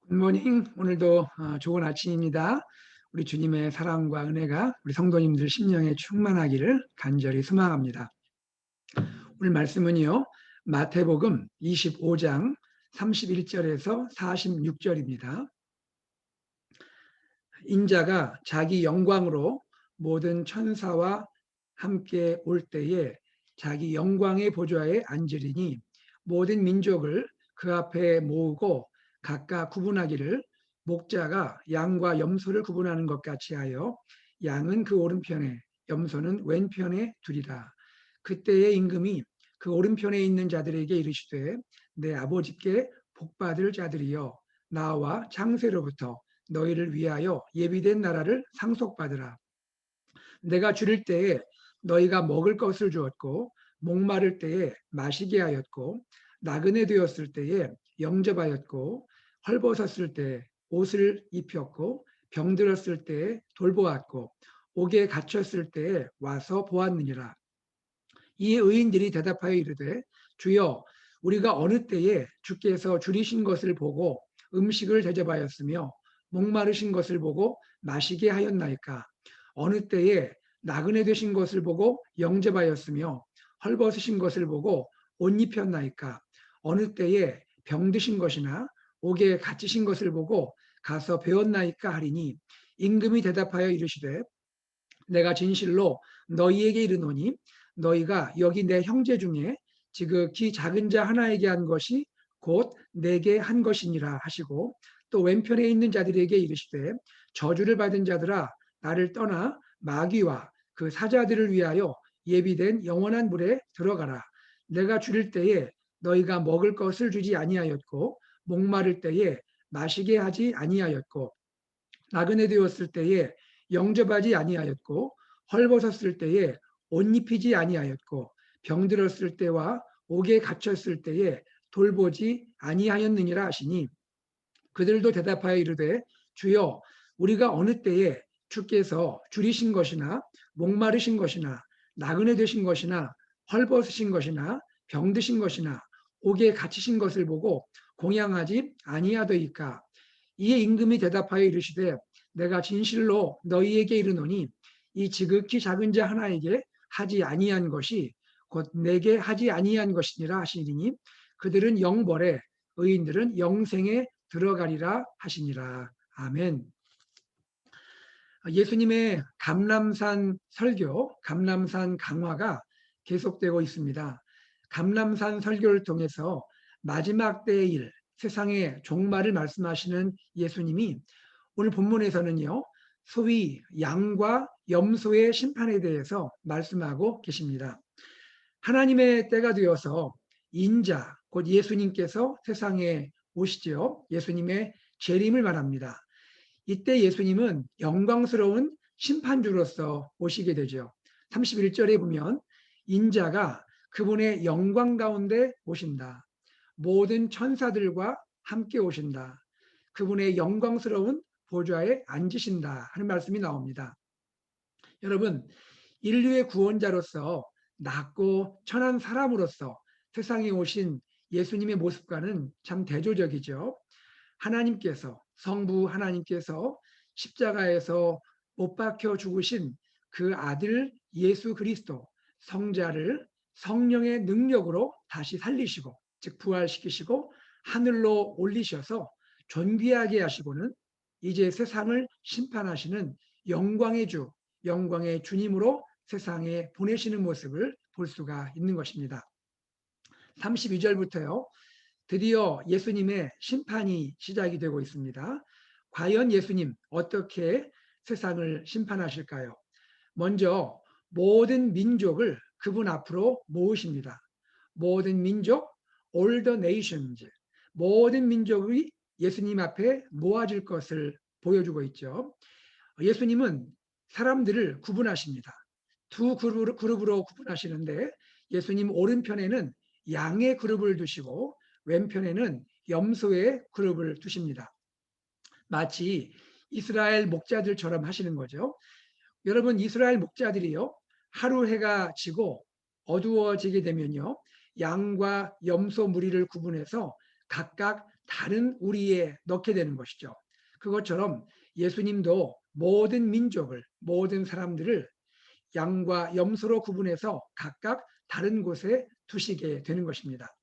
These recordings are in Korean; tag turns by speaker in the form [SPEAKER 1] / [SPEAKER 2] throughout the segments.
[SPEAKER 1] 굿모닝. 오늘도 좋은 아침입니다. 우리 주님의 사랑과 은혜가 우리 성도님들 심령에 충만하기를 간절히 소망합니다. 오늘 말씀은요, 마태복음 25장 31절에서 46절입니다. 인자가 자기 영광으로 모든 천사와 함께 올 때에 자기 영광의 보좌에 앉으리니 모든 민족을 그 앞에 모으고 각각 구분하기를 목자가 양과 염소를 구분하는 것 같이 하여 양은 그 오른편에 염소는 왼편에 두리라. 그때의 임금이 그 오른편에 있는 자들에게 이르시되 내 아버지께 복받을 자들이여 나와 창세로부터 너희를 위하여 예비된 나라를 상속받으라. 내가 줄일 때에 너희가 먹을 것을 주었고 목마를 때에 마시게 하였고 나그네 되었을 때에 영접하였고 헐벗었을 때 옷을 입혔고 병들었을 때에 돌보았고 옥에 갇혔을 때에 와서 보았느니라. 이 의인들이 대답하여 이르되 주여 우리가 어느 때에 주께서 줄이신 것을 보고 음식을 대접하였으며 목마르신 것을 보고 마시게 하였나이까? 어느 때에 나그네 되신 것을 보고 영접하였으며 헐벗으신 것을 보고 옷 입혔나이까? 어느 때에 병드신 것이나 옥에 갇히신 것을 보고 가서 배웠나이까 하리니 임금이 대답하여 이르시되 내가 진실로 너희에게 이르노니 너희가 여기 내 형제 중에 지극히 작은 자 하나에게 한 것이 곧 내게 한 것이니라 하시고 또 왼편에 있는 자들에게 이르시되 저주를 받은 자들아 나를 떠나 마귀와 그 사자들을 위하여 예비된 영원한 물에 들어가라. 내가 줄일 때에 너희가 먹을 것을 주지 아니하였고 목마를 때에 마시게 하지 아니하였고 나그네 되었을 때에 영접하지 아니하였고 헐벗었을 때에 옷 입히지 아니하였고 병들었을 때와 옥에 갇혔을 때에 돌보지 아니하였느니라 하시니 그들도 대답하여 이르되 주여 우리가 어느 때에 주께서 줄이신 것이나 목마르신 것이나 나그네 되신 것이나 헐벗으신 것이나 병드신 것이나 옥에 갇히신 것을 보고 공양하지 아니하더이까. 이에 임금이 대답하여 이르시되 내가 진실로 너희에게 이르노니 이 지극히 작은 자 하나에게 하지 아니한 것이 곧 내게 하지 아니한 것이니라 하시니 그들은 영벌에 의인들은 영생에 들어가리라 하시니라. 아멘. 예수님의 감람산 설교, 감람산 강화가 계속되고 있습니다. 감람산 설교를 통해서 마지막 때의 일, 세상의 종말을 말씀하시는 예수님이 오늘 본문에서는요, 소위 양과 염소의 심판에 대해서 말씀하고 계십니다. 하나님의 때가 되어서 인자, 곧 예수님께서 세상에 오시지요. 예수님의 재림을 말합니다. 이때 예수님은 영광스러운 심판주로서 오시게 되죠. 31절에 보면 인자가 그분의 영광 가운데 오신다. 모든 천사들과 함께 오신다. 그분의 영광스러운 보좌에 앉으신다 하는 말씀이 나옵니다. 여러분, 인류의 구원자로서 낮고 천한 사람으로서 세상에 오신 예수님의 모습과는 참 대조적이죠. 하나님께서, 성부 하나님께서 십자가에서 못 박혀 죽으신 그 아들 예수 그리스도 성자를 성령의 능력으로 다시 살리시고, 즉 부활시키시고 하늘로 올리셔서 존귀하게 하시고는 이제 세상을 심판하시는 영광의 주, 영광의 주님으로 세상에 보내시는 모습을 볼 수가 있는 것입니다. 32절부터요. 드디어 예수님의 심판이 시작이 되고 있습니다. 과연 예수님 어떻게 세상을 심판하실까요? 먼저 모든 민족을 그분 앞으로 모으십니다. 모든 민족, all the nations, 모든 민족이 예수님 앞에 모아질 것을 보여주고 있죠. 예수님은 사람들을 구분하십니다. 두 그룹으로 구분하시는데 예수님 오른편에는 양의 그룹을 두시고 왼편에는 염소의 그룹을 두십니다. 마치 이스라엘 목자들처럼 하시는 거죠. 여러분, 이스라엘 목자들이요, 하루 해가 지고 어두워지게 되면요, 양과 염소 무리를 구분해서 각각 다른 우리에 넣게 되는 것이죠. 그것처럼 예수님도 모든 민족을, 모든 사람들을 양과 염소로 구분해서 각각 다른 곳에 두시게 되는 것입니다.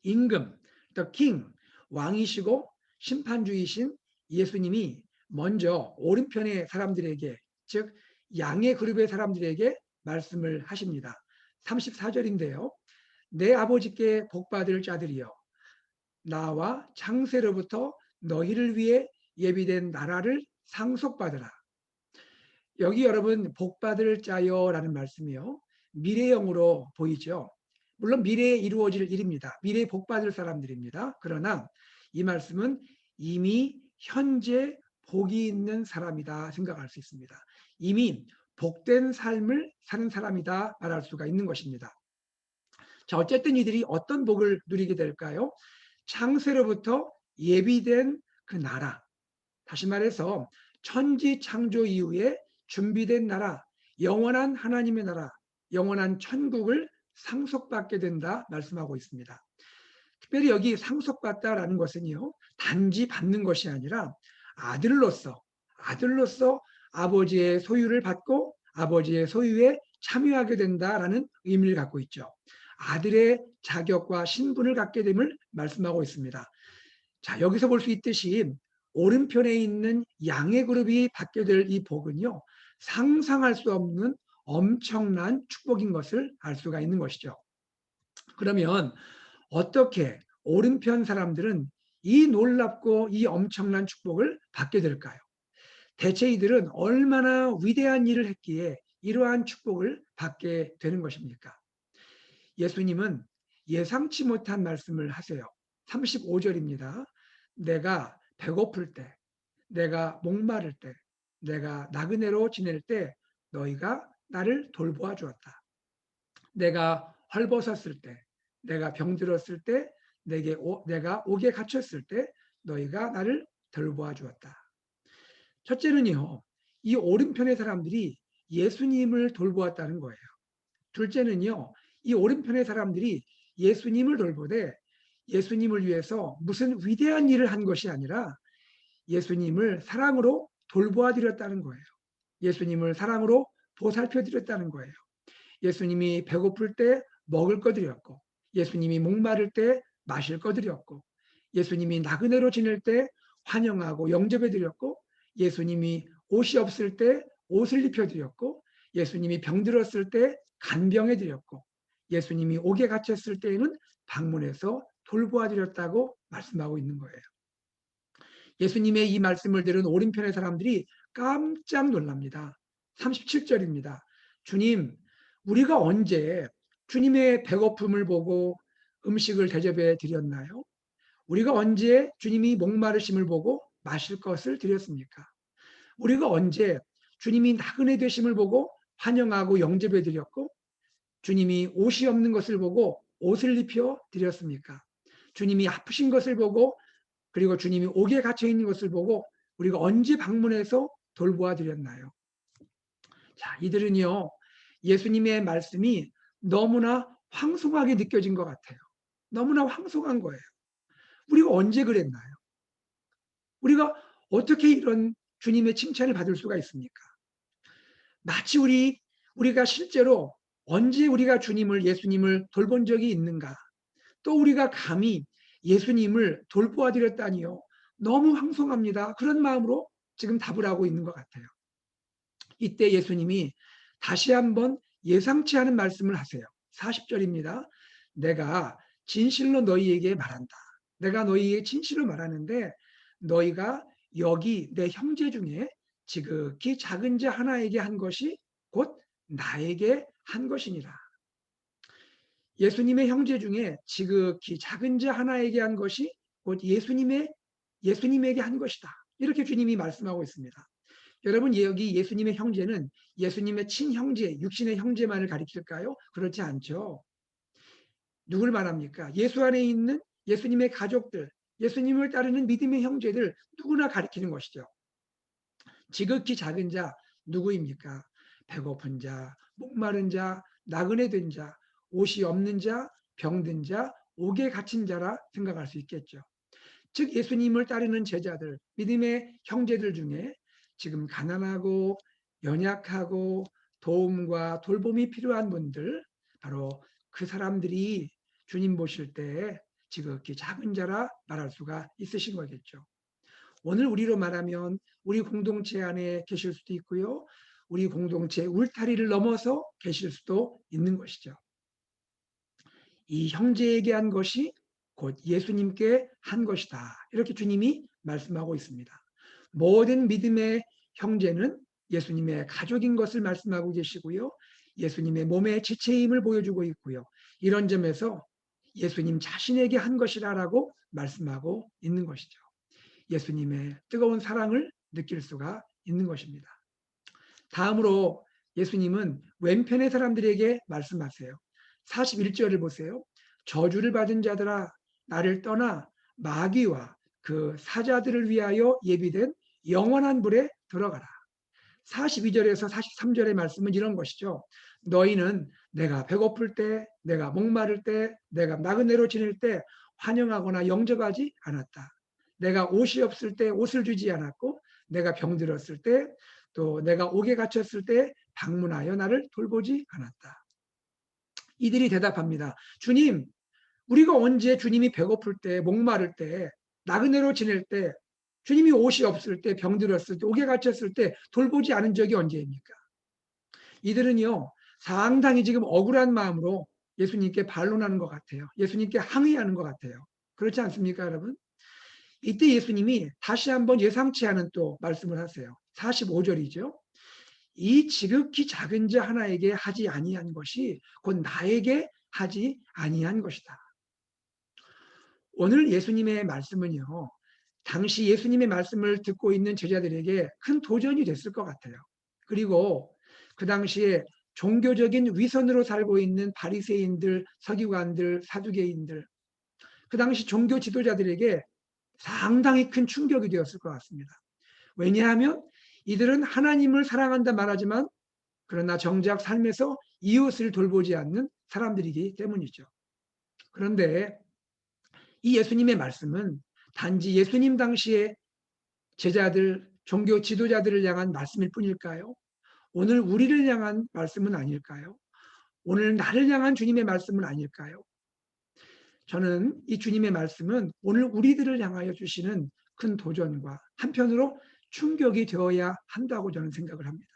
[SPEAKER 1] 임금, the king, 왕이시고 심판주이신 예수님이 먼저 오른편의 사람들에게, 즉 양의 그룹의 사람들에게 말씀을 하십니다. 34절인데요. 내 아버지께 복받을 자들이여, 나와 창세로부터 너희를 위해 예비된 나라를 상속받으라. 여기 여러분 복받을 자여라는 말씀이요, 미래형으로 보이죠. 물론 미래에 이루어질 일입니다. 미래에 복받을 사람들입니다. 그러나 이 말씀은 이미 현재 복이 있는 사람이다 생각할 수 있습니다. 이미 복된 삶을 사는 사람이다 말할 수가 있는 것입니다. 자, 어쨌든 이들이 어떤 복을 누리게 될까요? 창세로부터 예비된 그 나라, 다시 말해서 천지 창조 이후에 준비된 나라, 영원한 하나님의 나라, 영원한 천국을 상속받게 된다 말씀하고 있습니다. 특별히 여기 상속받다라는 것은요, 단지 받는 것이 아니라 아들로서 아버지의 소유를 받고 아버지의 소유에 참여하게 된다라는 의미를 갖고 있죠. 아들의 자격과 신분을 갖게 됨을 말씀하고 있습니다. 자, 여기서 볼 수 있듯이 오른편에 있는 양의 그룹이 받게 될 이 복은요, 상상할 수 없는 엄청난 축복인 것을 알 수가 있는 것이죠. 그러면 어떻게 오른편 사람들은 이 놀랍고 이 엄청난 축복을 받게 될까요? 대체 이들은 얼마나 위대한 일을 했기에 이러한 축복을 받게 되는 것입니까? 예수님은 예상치 못한 말씀을 하세요. 35절입니다. 내가 배고플 때, 내가 목마를 때, 내가 나그네로 지낼 때 너희가 나를 돌보아 주었다. 내가 헐벗었을 때, 내가 병들었을 때, 내가 옥에 갇혔을 때 너희가 나를 돌보아 주었다. 첫째는요, 이 오른편의 사람들이 예수님을 돌보았다는 거예요. 둘째는요, 이 오른편의 사람들이 예수님을 돌보되 예수님을 위해서 무슨 위대한 일을 한 것이 아니라 예수님을 사랑으로 돌보아 드렸다는 거예요. 예수님을 사랑으로 보살펴 드렸다는 거예요. 예수님이 배고플 때 먹을 거 드렸고, 예수님이 목마를 때 마실 거 드렸고, 예수님이 나그네로 지낼 때 환영하고 영접해 드렸고, 예수님이 옷이 없을 때 옷을 입혀 드렸고, 예수님이 병들었을 때 간병해 드렸고, 예수님이 옥에 갇혔을 때에는 방문해서 돌보아 드렸다고 말씀하고 있는 거예요. 예수님의 이 말씀을 들은 오른편의 사람들이 깜짝 놀랍니다. 37절입니다. 주님, 우리가 언제 주님의 배고픔을 보고 음식을 대접해 드렸나요? 우리가 언제 주님이 목마르심을 보고 마실 것을 드렸습니까? 우리가 언제 주님이 나그네 되심을 보고 환영하고 영접해 드렸고, 주님이 옷이 없는 것을 보고 옷을 입혀 드렸습니까? 주님이 아프신 것을 보고, 그리고 주님이 옥에 갇혀 있는 것을 보고 우리가 언제 방문해서 돌보아 드렸나요? 자, 이들은요, 예수님의 말씀이 너무나 황송하게 느껴진 것 같아요. 너무나 황송한 거예요. 우리가 언제 그랬나요? 우리가 어떻게 이런 주님의 칭찬을 받을 수가 있습니까? 마치 우리가 실제로 언제 우리가 예수님을 돌본 적이 있는가? 또 우리가 감히 예수님을 돌보아 드렸다니요. 너무 황송합니다. 그런 마음으로 지금 답을 하고 있는 것 같아요. 이때 예수님이 다시 한번 예상치 않은 말씀을 하세요. 40절입니다. 내가 진실로 너희에게 말한다. 내가 너희에게 진실로 말하는데 너희가 여기 내 형제 중에 지극히 작은 자 하나에게 한 것이 곧 나에게 한 것이니라. 예수님의 형제 중에 지극히 작은 자 하나에게 한 것이 곧 예수님에게 한 것이다. 이렇게 주님이 말씀하고 있습니다. 여러분, 여기 예수님의 형제는 예수님의 친형제, 육신의 형제만을 가리킬까요? 그렇지 않죠. 누굴 말합니까? 예수 안에 있는 예수님의 가족들, 예수님을 따르는 믿음의 형제들 누구나 가리키는 것이죠. 지극히 작은 자 누구입니까? 배고픈 자, 목마른 자, 나그네 된 자, 옷이 없는 자, 병든 자, 옥에 갇힌 자라 생각할 수 있겠죠. 즉 예수님을 따르는 제자들, 믿음의 형제들 중에 지금 가난하고 연약하고 도움과 돌봄이 필요한 분들, 바로 그 사람들이 주님 보실 때 지극히 작은 자라 말할 수가 있으신 거겠죠. 오늘 우리로 말하면 우리 공동체 안에 계실 수도 있고요. 우리 공동체 울타리를 넘어서 계실 수도 있는 것이죠. 이 형제에게 한 것이 곧 예수님께 한 것이다. 이렇게 주님이 말씀하고 있습니다. 모든 믿음의 형제는 예수님의 가족인 것을 말씀하고 계시고요. 예수님의 몸의 지체임을 보여주고 있고요. 이런 점에서 예수님 자신에게 한 것이라고 말씀하고 있는 것이죠. 예수님의 뜨거운 사랑을 느낄 수가 있는 것입니다. 다음으로 예수님은 왼편의 사람들에게 말씀하세요. 41절을 보세요. 저주를 받은 자들아 나를 떠나 마귀와 그 사자들을 위하여 예비된 영원한 불에 들어가라. 42절에서 43절의 말씀은 이런 것이죠. 너희는 내가 배고플 때, 내가 목마를 때, 내가 나그네로 지낼 때 환영하거나 영접하지 않았다. 내가 옷이 없을 때 옷을 주지 않았고, 내가 병들었을 때, 또 내가 옥에 갇혔을 때 방문하여 나를 돌보지 않았다. 이들이 대답합니다. 주님, 우리가 언제 주님이 배고플 때, 목마를 때, 나그네로 지낼 때, 주님이 옷이 없을 때, 병들었을 때, 옥에 갇혔을 때 돌보지 않은 적이 언제입니까? 이들은요, 상당히 지금 억울한 마음으로 예수님께 반론하는 것 같아요. 예수님께 항의하는 것 같아요. 그렇지 않습니까, 여러분? 이때 예수님이 다시 한번 예상치 않은 또 말씀을 하세요. 45절이죠. 이 지극히 작은 자 하나에게 하지 아니한 것이 곧 나에게 하지 아니한 것이다. 오늘 예수님의 말씀은요, 당시 예수님의 말씀을 듣고 있는 제자들에게 큰 도전이 됐을 것 같아요. 그리고 그 당시에 종교적인 위선으로 살고 있는 바리새인들, 서기관들, 사두개인들, 그 당시 종교 지도자들에게 상당히 큰 충격이 되었을 것 같습니다. 왜냐하면 이들은 하나님을 사랑한다 말하지만 그러나 정작 삶에서 이웃을 돌보지 않는 사람들이기 때문이죠. 그런데 이 예수님의 말씀은 단지 예수님 당시에 제자들, 종교 지도자들을 향한 말씀일 뿐일까요? 오늘 우리를 향한 말씀은 아닐까요? 오늘 나를 향한 주님의 말씀은 아닐까요? 저는 이 주님의 말씀은 오늘 우리들을 향하여 주시는 큰 도전과 한편으로 충격이 되어야 한다고 저는 생각을 합니다.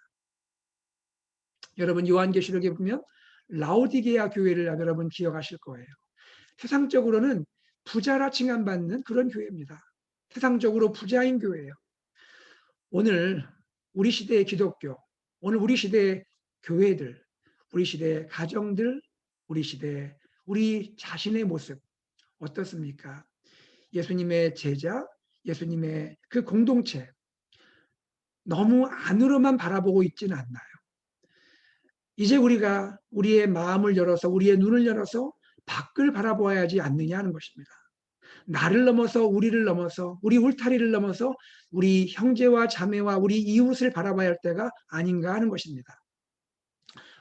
[SPEAKER 1] 여러분 요한계시록에 보면 라오디게아 교회를 여러분 기억하실 거예요. 세상적으로는 부자라 칭함받는 그런 교회입니다. 세상적으로 부자인 교회예요. 오늘 우리 시대의 기독교, 오늘 우리 시대의 교회들, 우리 시대의 가정들, 우리 시대 우리 자신의 모습 어떻습니까? 예수님의 제자, 예수님의 그 공동체 너무 안으로만 바라보고 있지는 않나요? 이제 우리가 우리의 마음을 열어서 우리의 눈을 열어서 밖을 바라보아야 하지 않느냐 하는 것입니다. 나를 넘어서 우리를 넘어서 우리 울타리를 넘어서 우리 형제와 자매와 우리 이웃을 바라봐야 할 때가 아닌가 하는 것입니다.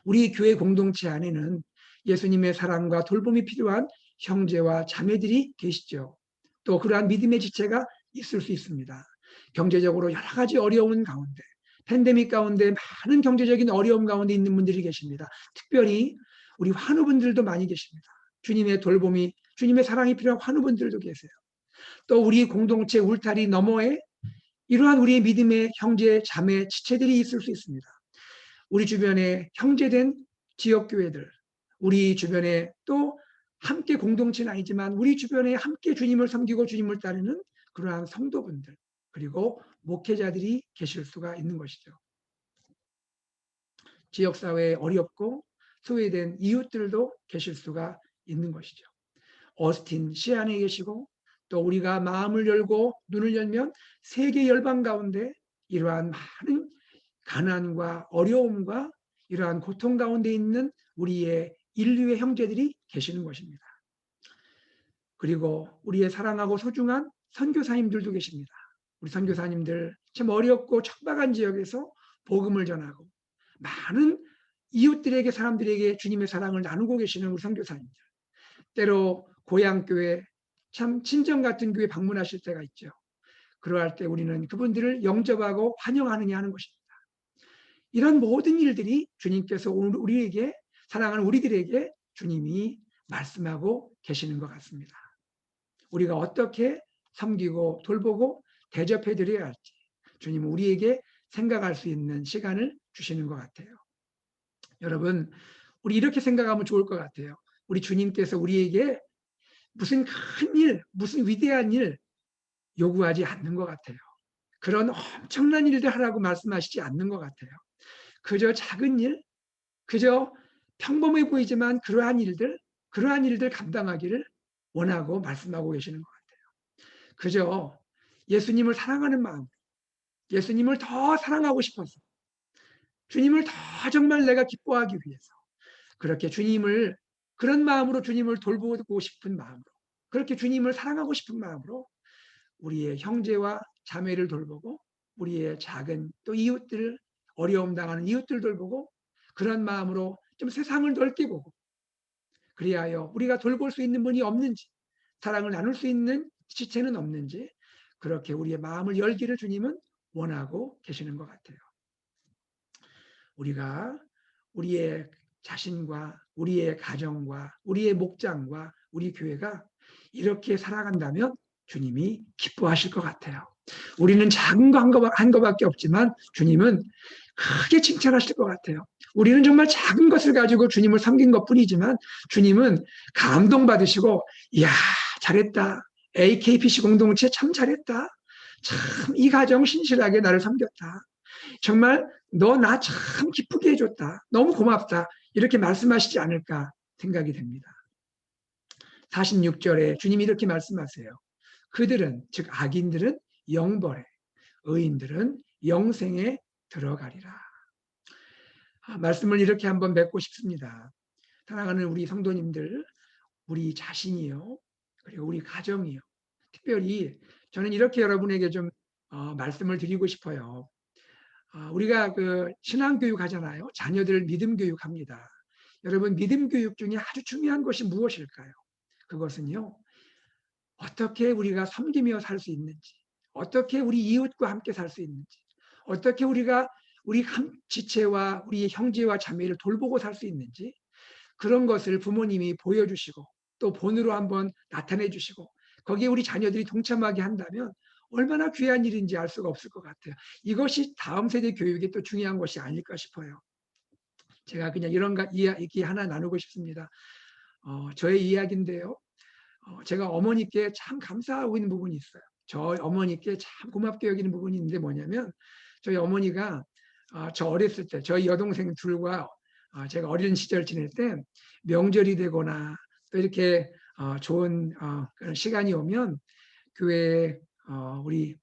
[SPEAKER 1] 우리 교회 공동체 안에는 예수님의 사랑과 돌봄이 필요한 형제와 자매들이 계시죠. 또 그러한 믿음의 지체가 있을 수 있습니다. 경제적으로 여러 가지 어려운 가운데 팬데믹 가운데 많은 경제적인 어려움 가운데 있는 분들이 계십니다. 특별히 우리 환우분들도 많이 계십니다. 주님의 돌봄이 주님의 사랑이 필요한 환우분들도 계세요. 또 우리 공동체 울타리 너머에 이러한 우리의 믿음의 형제 자매 지체들이 있을 수 있습니다. 우리 주변에 형제된 지역교회들, 우리 주변에 또 함께 공동체는 아니지만 우리 주변에 함께 주님을 섬기고 주님을 따르는 그러한 성도분들, 그리고 목회자들이 계실 수가 있는 것이죠. 지역사회에 어렵고 소외된 이웃들도 계실 수가 있는 것이죠. 어스틴 시안에 계시고 또 우리가 마음을 열고 눈을 열면 세계 열방 가운데 이러한 많은 가난과 어려움과 이러한 고통 가운데 있는 우리의 인류의 형제들이 계시는 것입니다. 그리고 우리의 사랑하고 소중한 선교사님들도 계십니다. 우리 선교사님들 참 어렵고 척박한 지역에서 복음을 전하고 많은 이웃들에게 사람들에게 주님의 사랑을 나누고 계시는 우리 선교사님들. 때로 고향교회 참 친정 같은 교회 방문하실 때가 있죠. 그러할 때 우리는 그분들을 영접하고 환영하느냐 하는 것입니다. 이런 모든 일들이 주님께서 우리에게, 사랑하는 우리들에게 주님이 말씀하고 계시는 것 같습니다. 우리가 어떻게 섬기고 돌보고 대접해 드려야 할지 주님은 우리에게 생각할 수 있는 시간을 주시는 것 같아요. 여러분, 우리 이렇게 생각하면 좋을 것 같아요. 우리 주님께서 우리에게 무슨 큰 일, 무슨 위대한 일 요구하지 않는 것 같아요. 그런 엄청난 일들 하라고 말씀하시지 않는 것 같아요. 그저 작은 일, 그저 평범해 보이지만 그러한 일들 감당하기를 원하고 말씀하고 계시는 것 같아요. 그저 예수님을 사랑하는 마음, 예수님을 더 사랑하고 싶어서, 주님을 더 정말 내가 기뻐하기 위해서, 그렇게 주님을, 그런 마음으로 주님을 돌보고 싶은 마음으로, 그렇게 주님을 사랑하고 싶은 마음으로 우리의 형제와 자매를 돌보고 우리의 작은 또 이웃들, 어려움 당하는 이웃들 돌보고 그런 마음으로 좀 세상을 넓게 보고, 그리하여 우리가 돌볼 수 있는 분이 없는지, 사랑을 나눌 수 있는 지체는 없는지, 그렇게 우리의 마음을 열기를 주님은 원하고 계시는 것 같아요. 우리가 우리의 자신과 우리의 가정과 우리의 목장과 우리 교회가 이렇게 살아간다면 주님이 기뻐하실 것 같아요. 우리는 작은 거 한 거밖에 없지만 주님은 크게 칭찬하실 것 같아요. 우리는 정말 작은 것을 가지고 주님을 섬긴 것뿐이지만 주님은 감동받으시고, 이야, 잘했다. AKPC 공동체 참 잘했다. 참 이 가정 신실하게 나를 섬겼다. 정말 너 나 참 기쁘게 해줬다. 너무 고맙다. 이렇게 말씀하시지 않을까 생각이 됩니다. 46절에 주님이 이렇게 말씀하세요. 그들은, 즉 악인들은 영벌에, 의인들은 영생에 들어가리라. 말씀을 이렇게 한번 맺고 싶습니다. 사랑하는 우리 성도님들, 우리 자신이요, 그리고 우리 가정이요. 특별히 저는 이렇게 여러분에게 좀 말씀을 드리고 싶어요. 우리가 그 신앙교육 하잖아요. 자녀들 믿음 교육합니다. 여러분, 믿음 교육 중에 아주 중요한 것이 무엇일까요? 그것은요, 어떻게 우리가 섬기며 살 수 있는지, 어떻게 우리 이웃과 함께 살 수 있는지, 어떻게 우리가 우리 지체와 우리 형제와 자매를 돌보고 살 수 있는지, 그런 것을 부모님이 보여주시고 또 본으로 한번 나타내 주시고 거기에 우리 자녀들이 동참하게 한다면 얼마나 귀한 일인지 알 수가 없을 것 같아요. 이것이 다음 세대 교육의 또 중요한 것이 아닐까 싶어요. 제가 그냥 이런 이야기 하나 나누고 싶습니다. 저의 이야기인데요. 제가 어머니께 참 감사하고 있는 부분이 있어요. 저 어머니께 참 고맙게 여기는 부분이 있는데 뭐냐면, 저희 어머니가 저 어렸을 때 저희 여동생 둘과 제가 어린 시절 지낼 때 명절이 되거나 또 이렇게 좋은 그런 시간이 오면 교회 우리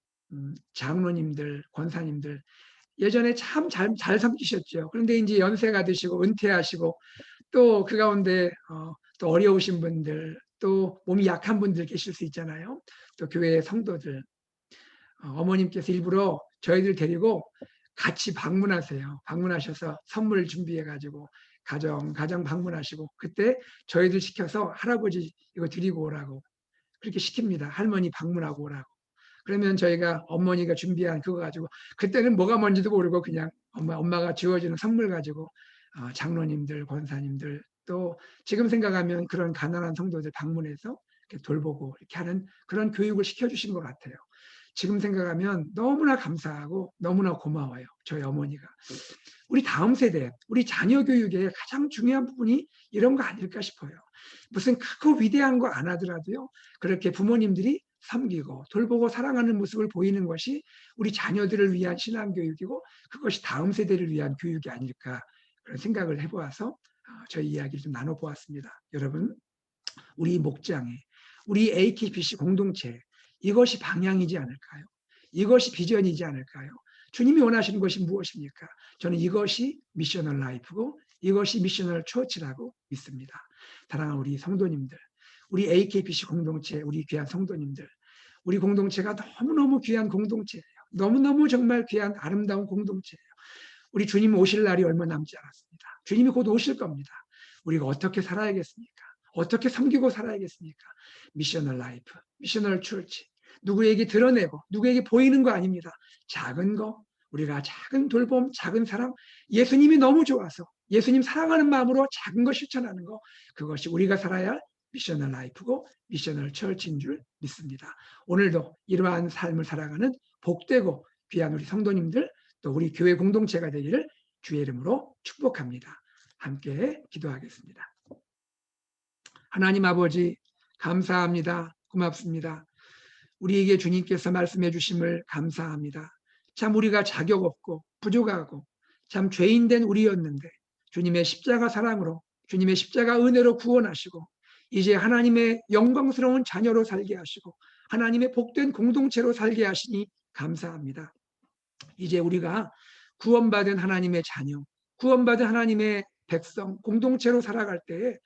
[SPEAKER 1] 장로님들, 권사님들 예전에 참 잘 섬기셨죠. 그런데 이제 연세가 드시고 은퇴하시고 또 그 가운데 또 어려우신 분들, 또 몸이 약한 분들 계실 수 있잖아요. 또 교회 성도들, 어머님께서 일부러 저희들 데리고 같이 방문하세요. 방문하셔서 선물 준비해가지고 가정 방문하시고 그때 저희들 시켜서 할아버지 이거 드리고 오라고 그렇게 시킵니다. 할머니 방문하고 오라고. 그러면 저희가 어머니가 준비한 그거 가지고 그때는 뭐가 뭔지도 모르고 그냥 엄마가 주어지는 선물 가지고 장로님들, 권사님들 또 지금 생각하면 그런 가난한 성도들 방문해서 이렇게 돌보고 이렇게 하는 그런 교육을 시켜주신 것 같아요. 지금 생각하면 너무나 감사하고 너무나 고마워요. 저희 어머니가. 우리 다음 세대, 우리 자녀 교육의 가장 중요한 부분이 이런 거 아닐까 싶어요. 무슨 크고 위대한 거 안 하더라도요. 그렇게 부모님들이 섬기고 돌보고 사랑하는 모습을 보이는 것이 우리 자녀들을 위한 신앙교육이고 그것이 다음 세대를 위한 교육이 아닐까 그런 생각을 해보아서 저희 이야기를 좀 나눠보았습니다. 여러분, 우리 목장에, 우리 AKPC 공동체 이것이 방향이지 않을까요? 이것이 비전이지 않을까요? 주님이 원하시는 것이 무엇입니까? 저는 이것이 미셔널 라이프고 이것이 미셔널 처치라고 믿습니다. 사랑하는 우리 성도님들, 우리 AKPC 공동체, 우리 귀한 성도님들, 우리 공동체가 너무너무 귀한 공동체예요. 너무너무 정말 귀한 아름다운 공동체예요. 우리 주님 오실 날이 얼마 남지 않았습니다. 주님이 곧 오실 겁니다. 우리가 어떻게 살아야겠습니까? 어떻게 섬기고 살아야겠습니까? 미셔널 라이프, 미셔널 처치. 누구에게 드러내고 누구에게 보이는 거 아닙니다. 작은 거, 우리가 작은 돌봄, 작은 사랑, 예수님이 너무 좋아서 예수님 사랑하는 마음으로 작은 거 실천하는 거, 그것이 우리가 살아야 할 미셔널 라이프고 미셔널 처치인 줄 믿습니다. 오늘도 이러한 삶을 살아가는 복되고 귀한 우리 성도님들, 또 우리 교회 공동체가 되기를 주의 이름으로 축복합니다. 함께 기도하겠습니다. 하나님 아버지, 감사합니다. 고맙습니다. 우리에게 주님께서 말씀해 주심을 감사합니다. 참 우리가 자격 없고 부족하고 참 죄인된 우리였는데 주님의 십자가 사랑으로, 주님의 십자가 은혜로 구원하시고 이제 하나님의 영광스러운 자녀로 살게 하시고 하나님의 복된 공동체로 살게 하시니 감사합니다. 이제 우리가 구원받은 하나님의 자녀, 구원받은 하나님의 백성, 공동체로 살아갈 때에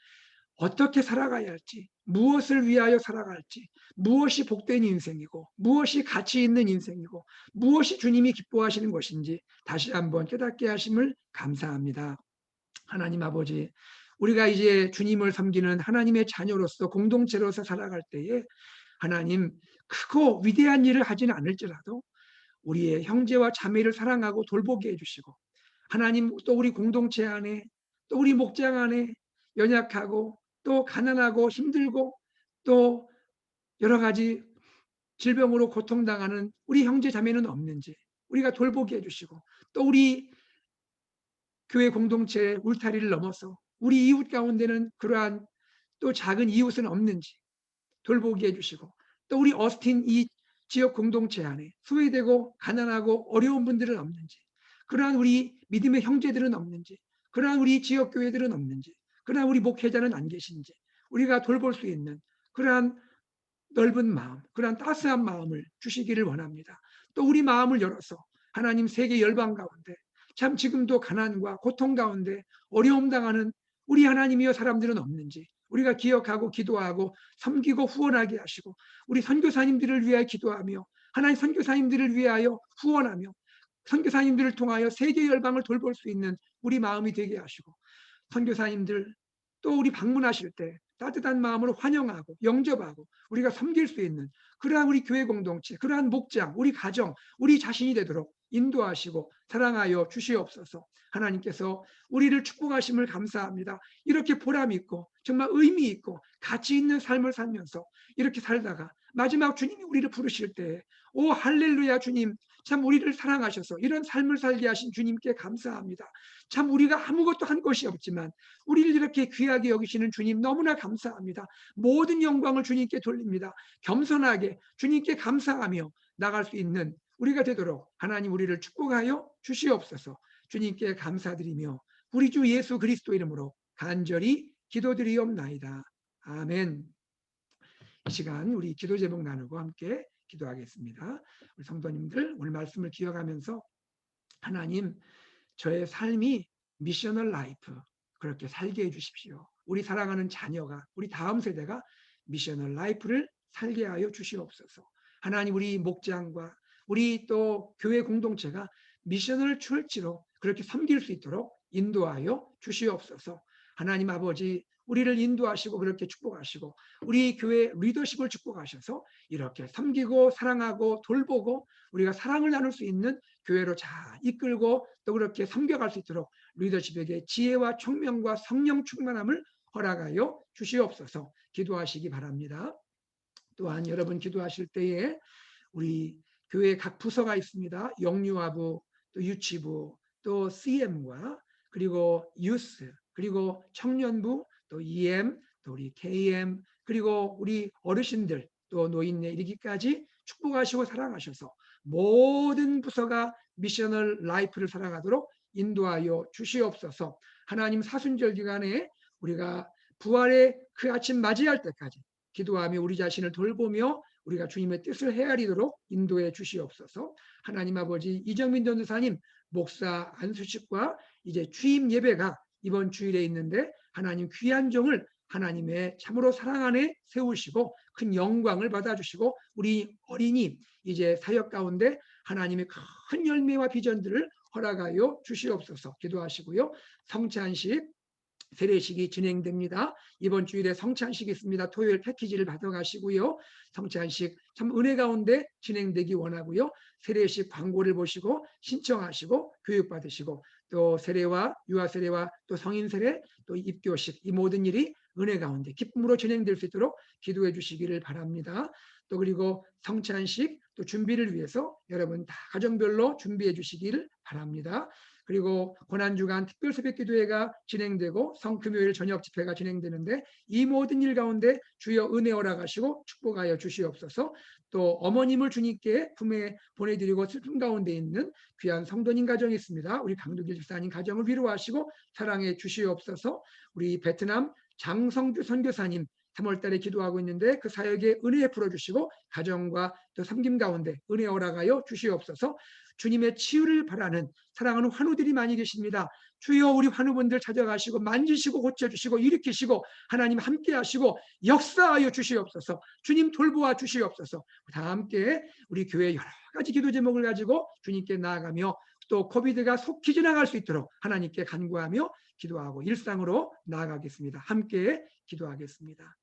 [SPEAKER 1] 어떻게 살아가야 할지, 무엇을 위하여 살아갈지, 무엇이 복된 인생이고, 무엇이 가치 있는 인생이고, 무엇이 주님이 기뻐하시는 것인지 다시 한번 깨닫게 하심을 감사합니다. 하나님 아버지, 우리가 이제 주님을 섬기는 하나님의 자녀로서 공동체로서 살아갈 때에 하나님, 크고 위대한 일을 하지는 않을지라도 우리의 형제와 자매를 사랑하고 돌보게 해주시고, 하나님 또 우리 공동체 안에, 또 우리 목장 안에 연약하고 또 가난하고 힘들고 또 여러 가지 질병으로 고통당하는 우리 형제 자매는 없는지 우리가 돌보게 해주시고, 또 우리 교회 공동체의 울타리를 넘어서 우리 이웃 가운데는 그러한 또 작은 이웃은 없는지 돌보게 해주시고, 또 우리 어스틴 이 지역 공동체 안에 소외되고 가난하고 어려운 분들은 없는지, 그러한 우리 믿음의 형제들은 없는지, 그러한 우리 지역 교회들은 없는지, 그러한 우리 목회자는 안 계신지 우리가 돌볼 수 있는 그러한 넓은 마음, 그러한 따스한 마음을 주시기를 원합니다. 또 우리 마음을 열어서 하나님 세계 열방 가운데 참 지금도 가난과 고통 가운데 어려움 당하는 우리 하나님이여 사람들은 없는지 우리가 기억하고 기도하고 섬기고 후원하게 하시고, 우리 선교사님들을 위하여 기도하며 하나님 선교사님들을 위하여 후원하며 선교사님들을 통하여 세계 열방을 돌볼 수 있는 우리 마음이 되게 하시고, 선교사님들 또 우리 방문하실 때 따뜻한 마음으로 환영하고 영접하고 우리가 섬길 수 있는 그러한 우리 교회 공동체, 그러한 목장, 우리 가정, 우리 자신이 되도록 인도하시고 사랑하여 주시옵소서. 하나님께서 우리를 축복하심을 감사합니다. 이렇게 보람 있고 정말 의미 있고 가치 있는 삶을 살면서 이렇게 살다가 마지막 주님이 우리를 부르실 때, 오 할렐루야, 주님 참 우리를 사랑하셔서 이런 삶을 살게 하신 주님께 감사합니다. 참 우리가 아무것도 한 것이 없지만 우리를 이렇게 귀하게 여기시는 주님 너무나 감사합니다. 모든 영광을 주님께 돌립니다. 겸손하게 주님께 감사하며 나갈 수 있는 우리가 되도록 하나님 우리를 축복하여 주시옵소서. 주님께 감사드리며 우리 주 예수 그리스도 이름으로 간절히 기도드리옵나이다. 아멘. 이 시간 우리 기도 제목 나누고 함께 기도하겠습니다. 우리 성도님들 오늘 말씀을 기억하면서 하나님, 저의 삶이 미셔널 라이프 그렇게 살게 해주십시오. 우리 사랑하는 자녀가, 우리 다음 세대가 미셔널 라이프를 살게 하여 주시옵소서. 하나님, 우리 목장과 우리 또 교회 공동체가 미셔널 처치로 그렇게 섬길 수 있도록 인도하여 주시옵소서. 하나님 아버지, 우리를 인도하시고 그렇게 축복하시고 우리 교회 리더십을 축복하셔서 이렇게 섬기고 사랑하고 돌보고 우리가 사랑을 나눌 수 있는 교회로 잘 이끌고 또 그렇게 섬겨갈 수 있도록 리더십에게 지혜와 총명과 성령 충만함을 허락하여 주시옵소서. 기도하시기 바랍니다. 또한 여러분 기도하실 때에 우리 교회 각 부서가 있습니다. 영유아부, 또 유치부, 또 CM과 그리고 유스, 그리고 청년부, 또 EM, 또 우리 KM, 그리고 우리 어르신들, 또 노인네 이르기까지 축복하시고 사랑하셔서 모든 부서가 미셔널 라이프를 살아가도록 인도하여 주시옵소서. 하나님, 사순절 기간에 우리가 부활의 그 아침 맞이할 때까지 기도하며 우리 자신을 돌보며 우리가 주님의 뜻을 헤아리도록 인도해 주시옵소서. 하나님 아버지, 이정민 전도사님 목사 안수식과 이제 취임 예배가 이번 주일에 있는데 하나님 귀한 종을 하나님의 참으로 사랑 안에 세우시고 큰 영광을 받아주시고 우리 어린이 이제 사역 가운데 하나님의 큰 열매와 비전들을 허락하여 주시옵소서. 기도하시고요. 성찬식 세례식이 진행됩니다. 이번 주일에 성찬식이 있습니다. 토요일 패키지를 받아가시고요. 성찬식 참 은혜 가운데 진행되기 원하고요. 세례식 광고를 보시고 신청하시고 교육받으시고 또 세례와 유아 세례와 또 성인 세례 또 입교식 이 모든 일이 은혜 가운데 기쁨으로 진행될 수 있도록 기도해 주시기를 바랍니다. 또 그리고 성찬식 또 준비를 위해서 여러분 다 가정별로 준비해 주시기를 바랍니다. 그리고 고난주간 특별새벽기도회가 진행되고 성금요일 저녁 집회가 진행되는데 이 모든 일 가운데 주여 은혜 허락하시고 축복하여 주시옵소서. 또 어머님을 주님께 품에 보내드리고 슬픔 가운데 있는 귀한 성도님 가정이 있습니다. 우리 강두길 집사님 가정을 위로하시고 사랑해 주시옵소서. 우리 베트남 장성주 선교사님 3월달에 기도하고 있는데 그 사역에 은혜 풀어주시고 가정과 또 섬김 가운데 은혜 허락하여 주시옵소서. 주님의 치유를 바라는 사랑하는 환우들이 많이 계십니다. 주여 우리 환우분들 찾아가시고 만지시고 고쳐주시고 일으키시고 하나님 함께 하시고 역사하여 주시옵소서. 주님 돌보아 주시옵소서. 다 함께 우리 교회 여러 가지 기도 제목을 가지고 주님께 나아가며 또 코비드가 속히 지나갈 수 있도록 하나님께 간구하며 기도하고 일상으로 나아가겠습니다. 함께 기도하겠습니다.